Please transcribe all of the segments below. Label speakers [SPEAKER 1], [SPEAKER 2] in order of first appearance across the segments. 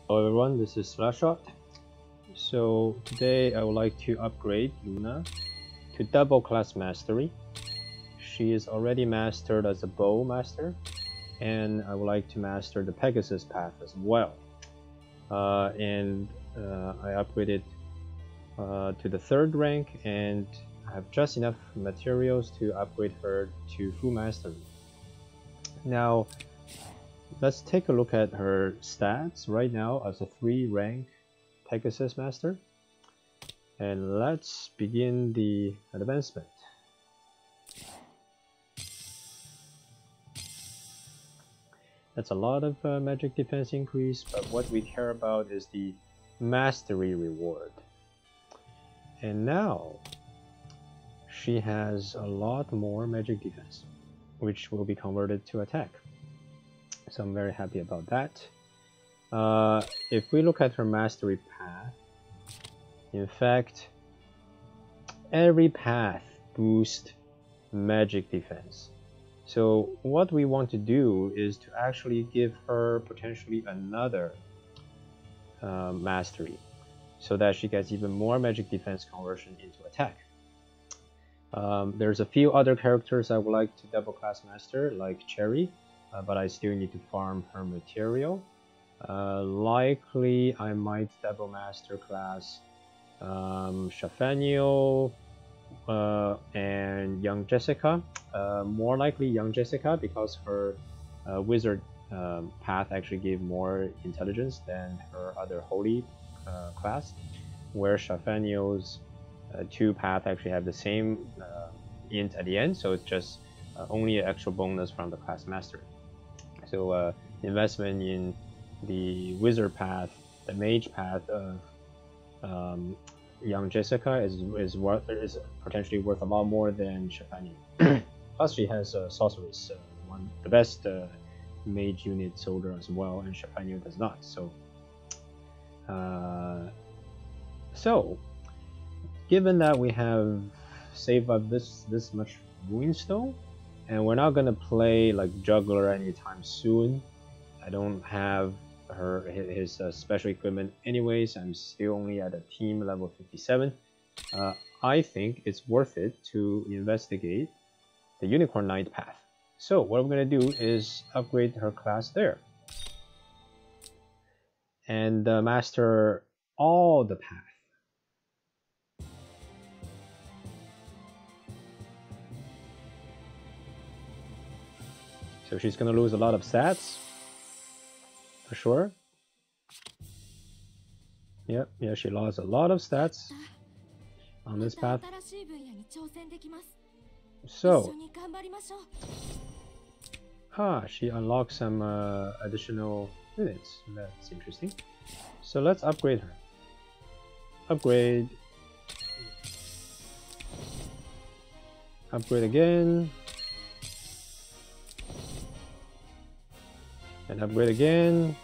[SPEAKER 1] Hello everyone, this is Slashot. So today I would like to upgrade Luna to double class mastery. She is already mastered as a bow master, and I would like to master the Pegasus path as well. I upgraded to the 3rd rank, and I have just enough materials to upgrade her to full mastery. Now let's take a look at her stats right now as a 3 rank Pegasus master, and let's begin the advancement. That's a lot of magic defense increase, but what we care about is the mastery reward. And now she has a lot more magic defense, which will be converted to attack. So I'm very happy about that. If we look at her mastery path, in fact, every path boosts magic defense. So what we want to do is to actually give her potentially another mastery, so that she gets even more magic defense conversion into attack. There's a few other characters I would like to double class master, like Cherie, but I still need to farm her material. Likely I might double master class Shefaniel and young Jessica. More likely young Jessica, because her wizard path actually gave more intelligence than her other holy class, where Shefaniel's 2 path actually have the same int at the end, so it's just only an extra bonus from the class master. So investment in the wizard path, the mage path of young Jessica is potentially worth a lot more than Shefaniel. Plus she has sorceress, the best mage unit soldier as well, and Shefaniel does not. So given that we have saved up this much runestone, and we're not gonna play like juggler anytime soon. I don't have his special equipment anyways. I'm still only at a team level 57. I think it's worth it to investigate the Unicorn Knight path. So what we're gonna do is upgrade her class there and master all the path. So she's gonna lose a lot of stats, for sure. Yep, yeah, she lost a lot of stats on this path. So, she unlocks some additional units. That's interesting. So let's upgrade her. Upgrade. Upgrade again. And upgrade again.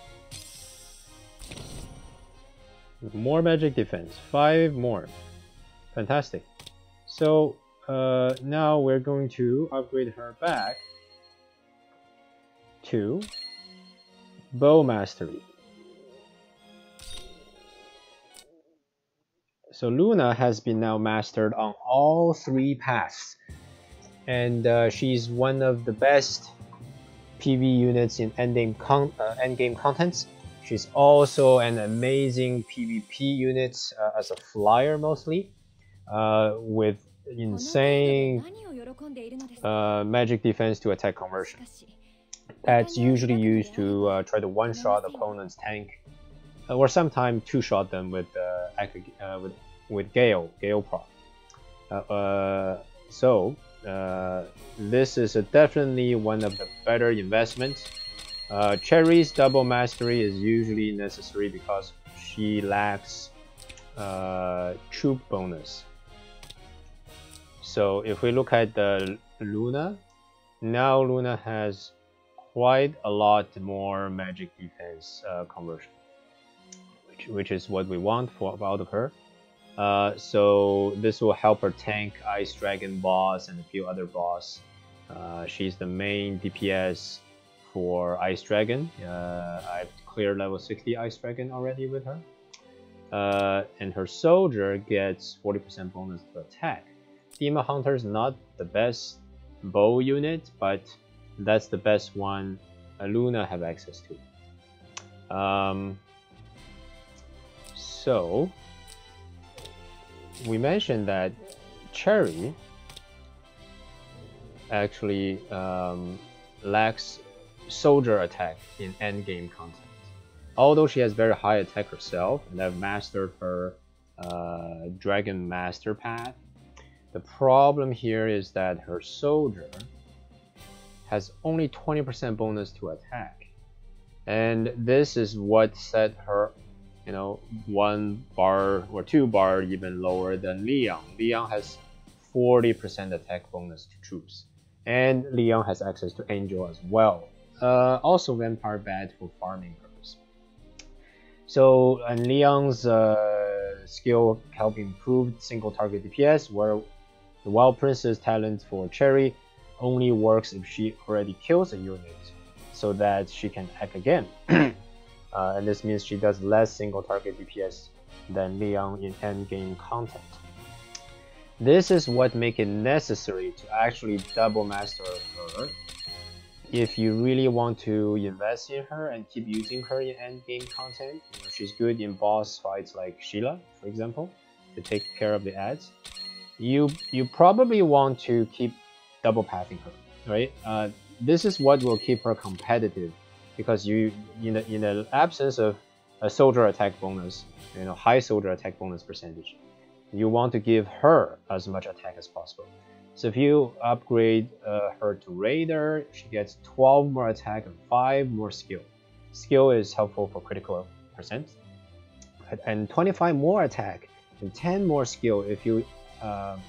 [SPEAKER 1] More magic defense. 5 more. Fantastic. So now we're going to upgrade her back to bow mastery. So Luna has been now mastered on all 3 paths, and she's one of the best PV units in endgame contents. She's also an amazing PvP unit as a flyer mostly, with insane magic defense to attack conversion. That's usually used to try to one-shot opponent's tank, or sometimes 2-shot them with Gale proc. This is definitely one of the better investments. Cherie's double mastery is usually necessary because she lacks troop bonus. So if we look at the Luna, now Luna has quite a lot more magic defense conversion, which is what we want out of her. So this will help her tank Ice Dragon boss and a few other boss. She's the main DPS for Ice Dragon. I've cleared level 60 Ice Dragon already with her. And her soldier gets 40% bonus to attack. Demon Hunter is not the best bow unit, but that's the best one Luna have access to. So we mentioned that Cherie actually lacks soldier attack in endgame content. Although she has very high attack herself, and I've mastered her Dragon Master path, the problem here is that her soldier has only 20% bonus to attack. And this is what set her, you know, 1 bar or 2 bar even lower than Leon. Leon has 40% attack bonus to troops. And Leon has access to Angel as well. Also Vampire bad for farming purpose. So, and Leon's skill help improve single target DPS, where the Wild Princess talent for Cherie only works if she already kills a unit, so that she can act again. And this means she does less single target DPS than Leon in endgame content. This is what makes it necessary to actually double master her. If you really want to invest in her and keep using her in endgame content, you know, she's good in boss fights like Sheila, for example, to take care of the ads. You probably want to keep double pathing her, right? This is what will keep her competitive, because you in the absence of a soldier attack bonus, you know, high soldier attack bonus percentage, you want to give her as much attack as possible. So if you upgrade her to Raider, she gets 12 more attack and 5 more skill. Skill is helpful for critical percent, and 25 more attack and 10 more skill if you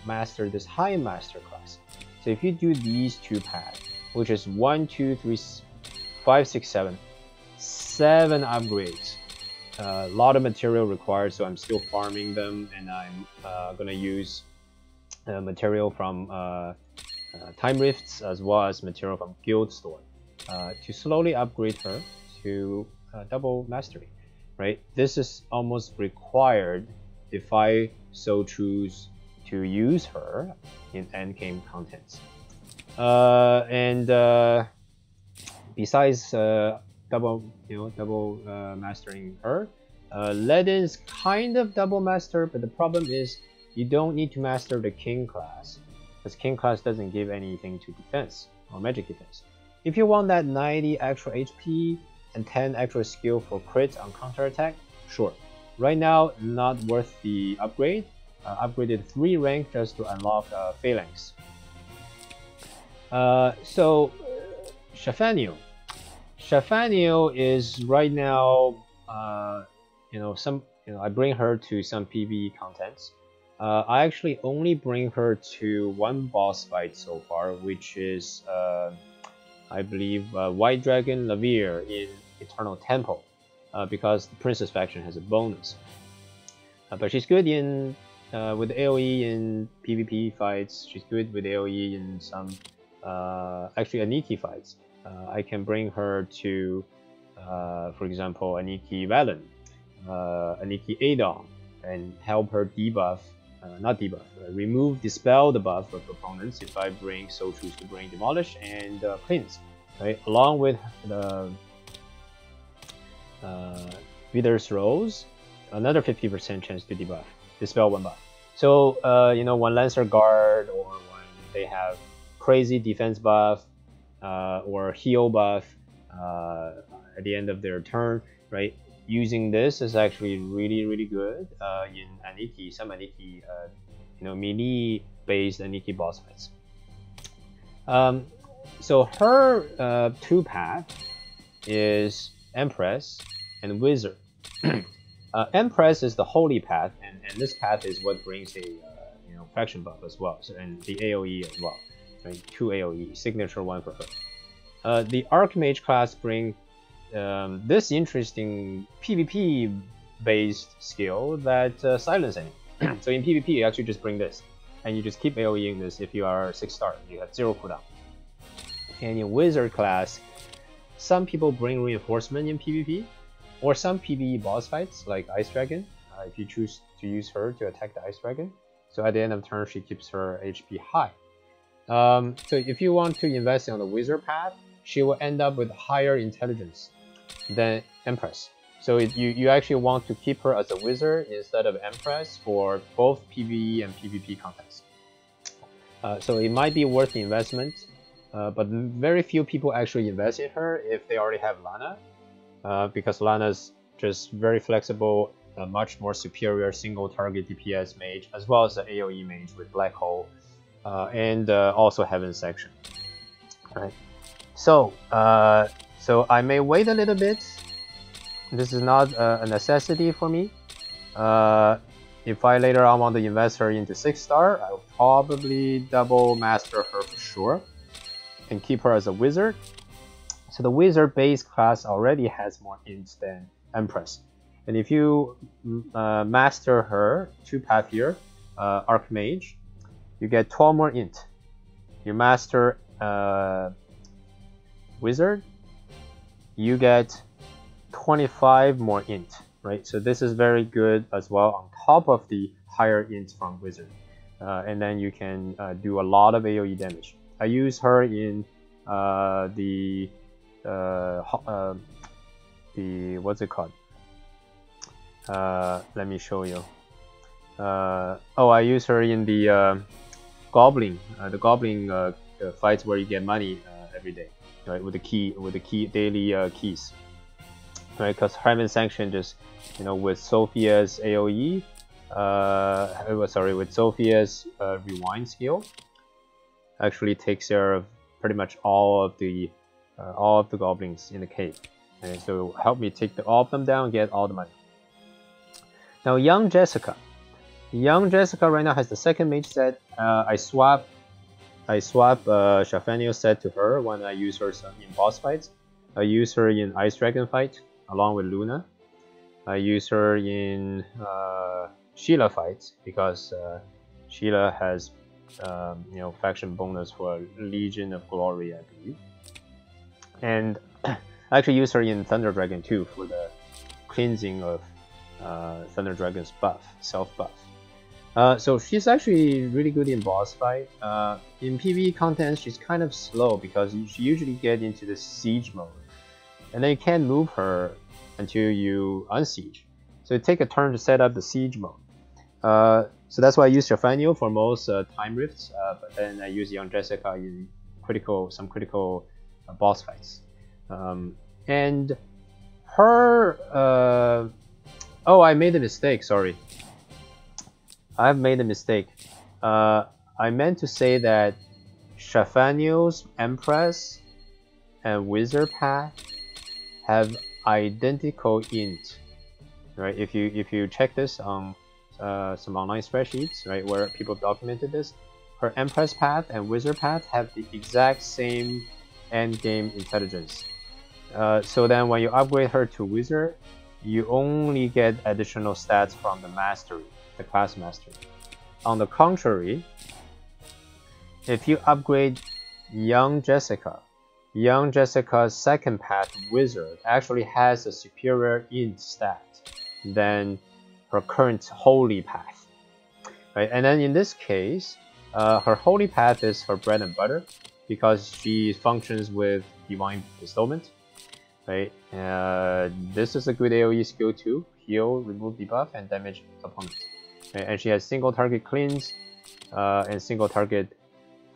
[SPEAKER 1] master this high master class. So if you do these 2 paths, which is 1, 2, 3, 5, 6, 7, 7 upgrades. A lot of material required, so I'm still farming them, and I'm gonna use material from Time Rifts as well as material from Guild Store to slowly upgrade her to double mastery, right? This is almost required if I so choose to use her in endgame contents. Besides double mastering her, Ledin's kind of double master, but the problem is you don't need to master the King class, because King class doesn't give anything to defense or magic defense. If you want that 90 extra HP and 10 extra skill for crit on counter attack, sure. Right now, not worth the upgrade. Upgraded 3 rank just to unlock Phalanx. So Shefaniel. Shefaniel is right now, I bring her to some PvE contents. I actually only bring her to 1 boss fight so far, which is, I believe, White Dragon Lavir in Eternal Temple, because the Princess faction has a bonus. But she's good in with AoE in PvP fights. She's good with AoE in some actually Aniki fights. I can bring her to, for example, Aniki Valen, Aniki Adon, and help her debuff, remove, dispel the buff of opponents if I so choose to bring Demolish and Cleanse, right? Along with the Wither's Rose, another 50% chance to debuff, dispel 1 buff. So, when Lancer Guard or when they have crazy defense buff or heal buff at the end of their turn, right? Using this is actually really good in Aniki, some Aniki, melee-based Aniki boss fights. So her 2 path is Empress and Wizard. Empress is the holy path, and this path is what brings a faction buff as well, so, and the AoE as well, right? 2 AoE, signature 1 for her. The Archmage class bring this interesting PvP based skill that silence enemy. So in PvP you actually just bring this, and you just keep AoEing this. If you are 6-star, you have 0 cooldown. And in Wizard class, some people bring reinforcement in PvP, or some PvE boss fights like Ice Dragon, if you choose to use her to attack the Ice Dragon. So at the end of turn, she keeps her HP high. So if you want to invest on the Wizard path, she will end up with higher intelligence than Empress. So you actually want to keep her as a Wizard instead of Empress for both PvE and PvP contests. So it might be worth the investment, but very few people actually invest in her if they already have Lana, because Lana's just very flexible, a much more superior single target DPS mage, as well as the AoE mage with Black Hole, and also Heaven Section. Right. So so I may wait a little bit. This is not a necessity for me. If I later on want to invest her into 6-star, I'll probably double master her for sure and keep her as a Wizard. So the Wizard base class already has more int than Empress. And if you master her 2-path here, Archmage, you get 12 more int. You master Wizard, you get 25 more int, right? So this is very good as well on top of the higher int from Wizard. And then you can do a lot of AoE damage. I use her in the what's it called? Let me show you. Oh, I use her in the Goblin fights where you get money every day, right? With the key daily keys, right? Because Heaven Sanction just, with Sophia's AOE, with Sophia's rewind skill, actually takes care of pretty much all of the goblins in the cave. And so help me take all of them down, get all the money. Now, Young Jessica. Young Jessica right now has the second mage set. I swap Shefaniel set to her when I use her in boss fights. I use her in Ice Dragon fight along with Luna. I use her in Sheila fights because Sheila has faction bonus for Legion of Glory, I believe. And I actually use her in Thunder Dragon too for the cleansing of Thunder Dragon's buff, self buff. So she's actually really good in boss fight. In PvE content, she's kind of slow because she usually gets into the siege mode, and then you can't move her until you unsiege. So it takes a turn to set up the siege mode. So that's why I use Shefaniel for most time rifts, but then I use Young Jessica in some critical boss fights. And her, oh, I made a mistake. Sorry. I've made a mistake. I meant to say that Shefaniel's Empress and Wizard path have identical int, right? If you check this on some online spreadsheets, right, where people documented this, her Empress path and Wizard path have the exact same end game intelligence. So then when you upgrade her to Wizard, you only get additional stats from the mastery, the class mastery. On the contrary, if you upgrade Young Jessica's second path Wizard actually has a superior int stat than her current holy path, right? And then in this case, her holy path is her bread and butter because she functions with divine bestowment, right? This is a good AoE skill too: heal, remove debuff, and damage opponents. Right? And she has single target cleanse and single target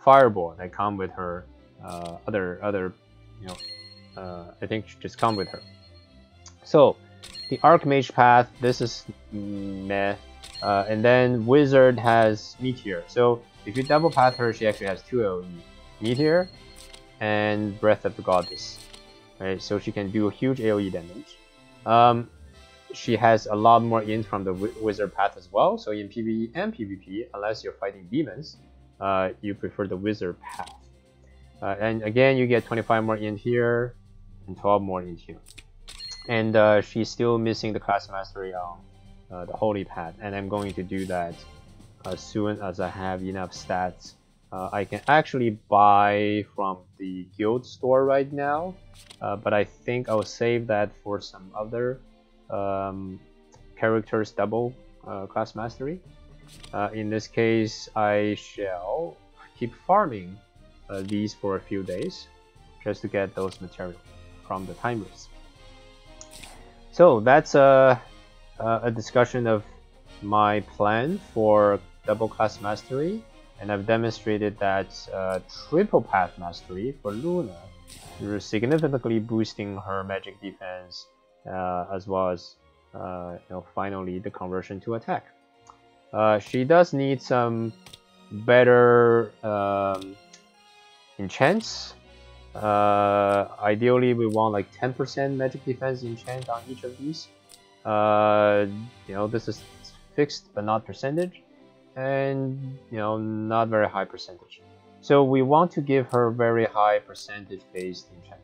[SPEAKER 1] fireball that come with her other I think just come with her. So the Archmage path, this is meh, and then Wizard has Meteor. So if you double path her, she actually has 2 AoE, Meteor and Breath of the Goddess. Right, so she can do a huge AoE damage. She has a lot more int from the Wizard path as well. So in PvE and PvP, unless you're fighting demons, you prefer the Wizard path. And again, you get 25 more int here and 12 more int here. And she's still missing the class mastery on the Holy path, and I'm going to do that as soon as I have enough stats I can actually buy from the guild store right now, but I think I'll save that for some other characters double class mastery. In this case, I shall keep farming these for a few days just to get those materials from the timers. So that's a discussion of my plan for double class mastery, and I've demonstrated that triple path mastery for Luna through significantly boosting her magic defense, as well as finally the conversion to attack. She does need some better enchants. Ideally, we want like 10% magic defense enchant on each of these. This is fixed but not percentage, and not very high percentage. So we want to give her very high percentage based enchant.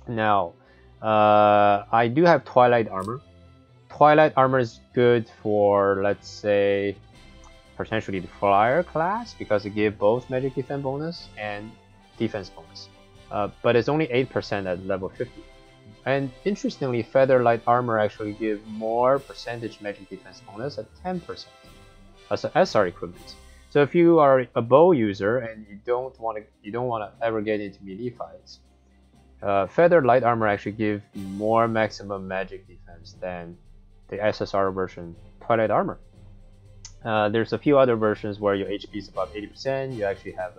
[SPEAKER 1] Now, I do have Twilight Armor. Twilight Armor is good for, let's say, potentially the Flyer class because it gives both magic defense bonus and defense bonus. But it's only 8% at level 50. And interestingly, Feather Light Armor actually gives more percentage magic defense bonus at 10% as an SR equivalent. So if you are a bow user and you don't want to ever get into melee fights, Feather Light Armor actually gives more maximum magic defense than the SSR version Twilight Armor. There's a few other versions where your HP is above 80%. You actually have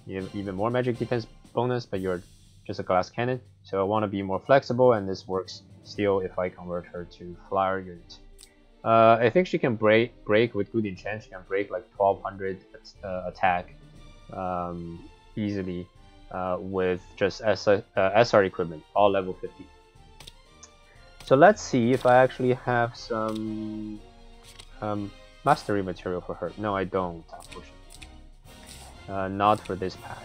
[SPEAKER 1] even more magic defense bonus, but you're just a glass cannon. So I want to be more flexible, and this works still if I convert her to Flyer unit. I think she can break with good enchant. She can break like 1200 attack easily with just SR equipment, all level 50. So let's see if I actually have some mastery material for her. No, I don't, unfortunately. Not for this pack.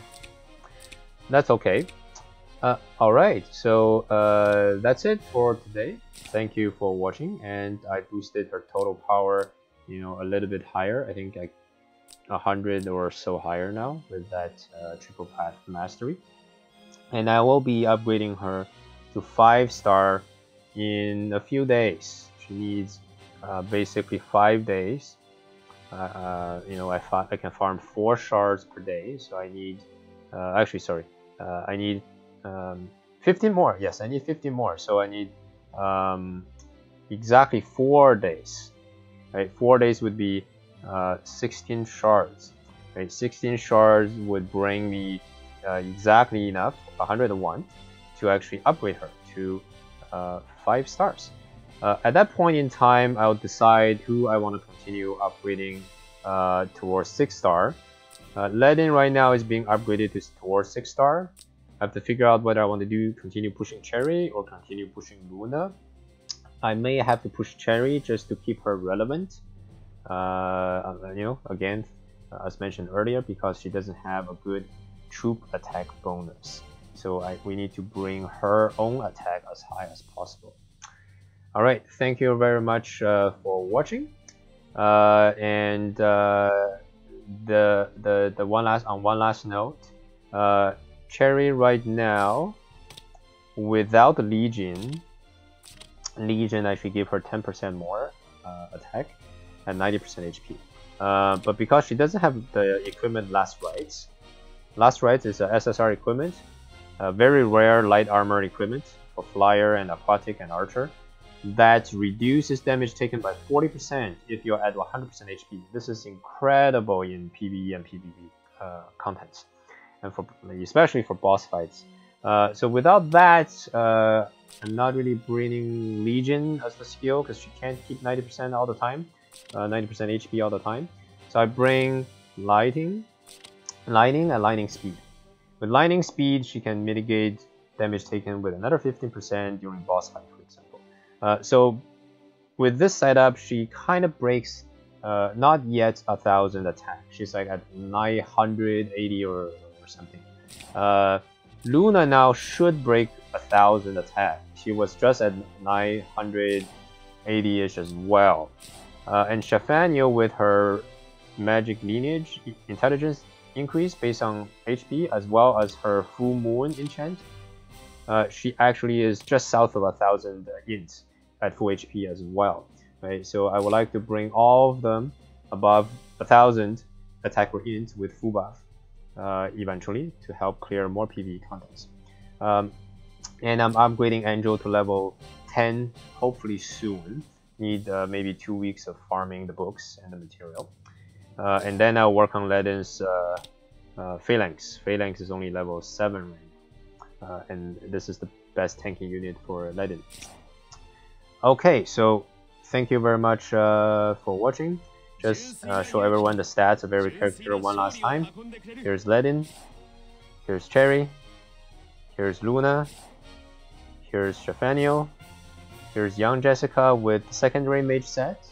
[SPEAKER 1] That's okay. Alright, so that's it for today. Thank you for watching, and I boosted her total power, a little bit higher. I think like 100 or so higher now with that triple path mastery. And I will be upgrading her to 5-star in a few days. She needs basically 5 days. I can farm 4 shards per day, so I need I need 15 more. Yes, I need 15 more, so I need exactly 4 days. Right, 4 days would be 16 shards. Right, 16 shards would bring me exactly enough, 101, to actually upgrade her to 5 stars. At that point in time, I'll decide who I want to continue upgrading towards 6-star. Ledin right now is being upgraded towards 6-star. I have to figure out whether I want to continue pushing Cherie or continue pushing Luna. I may have to push Cherie just to keep her relevant. Again, as mentioned earlier, because she doesn't have a good troop attack bonus. So we need to bring her own attack as high as possible. Alright, thank you very much for watching. And one last note, Cherie right now, without the Legion actually give her 10% more attack and 90% HP. But because she doesn't have the equipment Last Rites is a SSR equipment, a very rare light armor equipment for Flyer and Aquatic and Archer, that reduces damage taken by 40% if you're at 100% HP. This is incredible in PvE and PvP contents, and especially for boss fights. So without that, I'm not really bringing Legion as the skill because she can't keep 90% all the time, 90% HP all the time. So I bring Lightning and Lightning Speed. With Lightning Speed, she can mitigate damage taken with another 15% during boss fight, for example. So with this setup, she kind of breaks not yet 1,000 attack. She's like at 980 or something. Luna now should break 1,000 attack. She was just at 980-ish as well. And Shefaniel with her magic lineage intelligence increase based on HP as well as her full moon enchant. She actually is just south of 1000 int at full HP as well. Right, so I would like to bring all of them above 1000 attack or int with full buff eventually to help clear more PvE contents. And I'm upgrading Angel to level 10 hopefully soon. Need maybe 2 weeks of farming the books and the material. And then I'll work on Ledin's Phalanx. Phalanx is only level 7 right, and this is the best tanking unit for Ledin. Okay, so thank you very much for watching. Just show everyone the stats of every character one last time. Here's Ledin, here's Cherie, here's Luna, here's Shefaniel, here's young Jessica with the secondary mage set.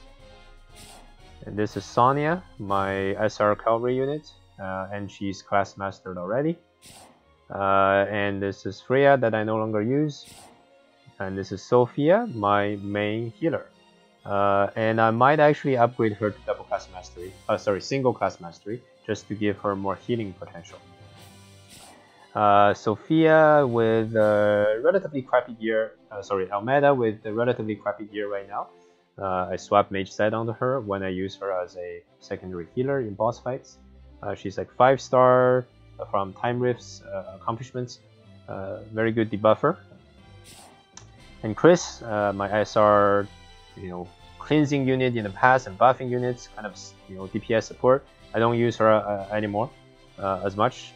[SPEAKER 1] And this is Sonia, my SR cavalry unit, and she's class mastered already. And this is Freya that I no longer use. And this is Sophia, my main healer. And I might actually upgrade her to double class mastery, single class mastery, just to give her more healing potential. Sophia with relatively crappy gear, Almeda with the relatively crappy gear right now. I swap mage set onto her when I use her as a secondary healer in boss fights. She's like 5-star from Time Rift's accomplishments, very good debuffer. And Chris, my SR, cleansing unit in the past and buffing units, kind of DPS support. I don't use her anymore as much.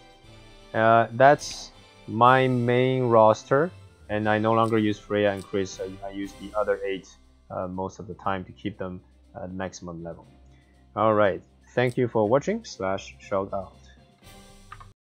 [SPEAKER 1] That's my main roster, and I no longer use Freya and Chris. I use the other 8 most of the time to keep them at maximum level. Alright, thank you for watching. /shout out.